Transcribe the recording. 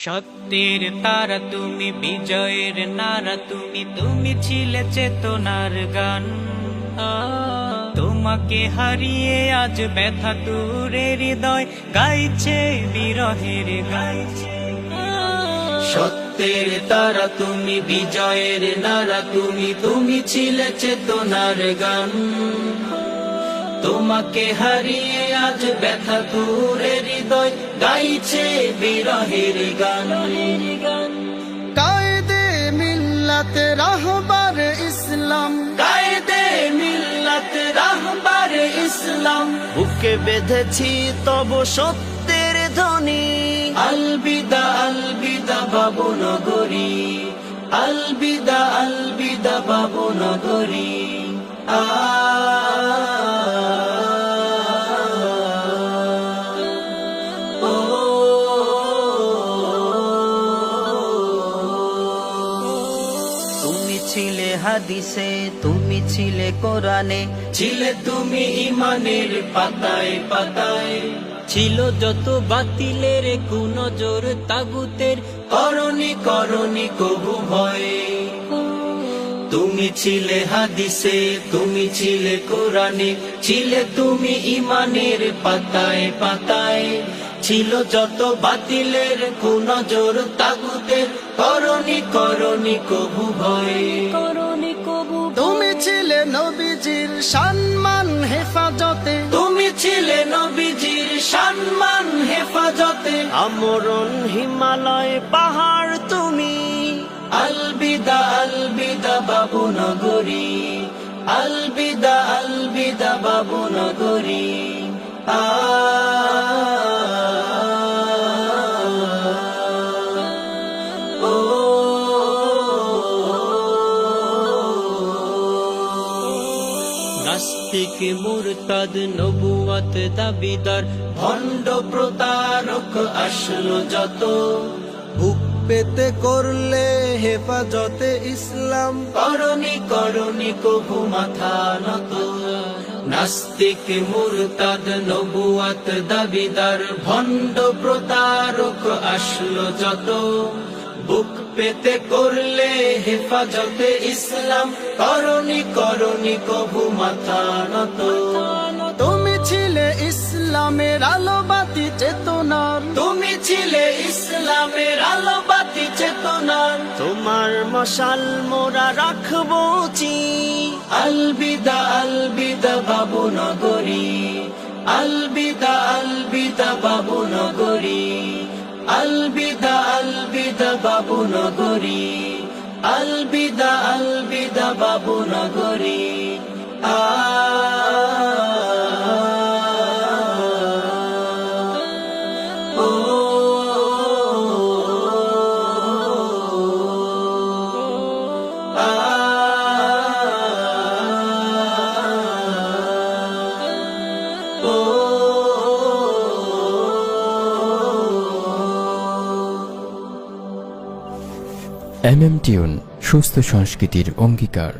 সত্যের তারা তুমি, বিজয়ের নারা তুমি, তুমি ছিলে চেতনার গান। তোমাকে হারিয়ে আজ ব্যথা দূরে হৃদয় গাইছে বিরহের গাইছে। সত্যের তারা তুমি, বিজয়ের নারা তুমি, তুমি ছিলে চেতনার গান। তোমাকে হারিয়ে আজ ব্যথা দূরে হৃদয় গাইছে বিরহের গান। কায়েদে মিল্লাত রাহবার ইসলাম, কায়েদে মিল্লাত রাহবার ইসলাম, বুকে বেঁধেছি তব সত্যের ধ্বনি। আলবিদা আলবিদা বাবু নগরী, আলবিদা আলবিদা বাবু নগরী। তুমি ছিলে হাদিসে, তুমি ছিলে কোরআনে, ছিলে তুমি ইমানের পাতায় পাতায়। ছিল যত বাতিলের কুনজর তাগুতের, করনি করনি কবু ভয়। তুমি ছিলে হাদিসে, তুমি ছিলে কোরআনে, ছিলে তুমি ইমানের পাতায় পাতায়। ছিল যত বাতিলের কুনজর তাগুতের, করনি করনি কবু ভয়। তুমি ছিলে নবীজির সম্মান হেফাজতে, তুমি ছিলে নবীজির সম্মান হেফাজতে। আমরণ হিমালয় পাহাড় তুমি। আলবিদা আলবিদা বাবু নগরী, আলবিদা আলবিদা বাবু নগরী। নাস্তিক মুরতাদ নবুয়ত দাবিদার, ভণ্ড প্রতারক আসলো যত। বুক পেতে করলে হেফাজতে ইসলাম, করনি করনি কবু মাথা নত। নাস্তিক মুরতাদ নবুয়ত দাবিদার, ভণ্ড প্রতারক আসলো যত। বুক পেতে করলে হেফাজতে ইসলাম, করনি করনি কবু মাথা নত। তুমি ছিলে ইসলামের আলোবাতি চেতনার, তুমি ছিলে ইসলামের আলোবাতি চেতনার। তোমার মশাল মোরা রাখবো চি। আলবিদা আলবিদা বাবু নগরী, আলবিদা আলবিদা বাবু নগরী। আলবিদা আলবিদা বাবু নগরী, আলবিদা আলবিদা বাবু নগরী। টিউন সুস্থ সংস্কৃতির অঙ্গীকার।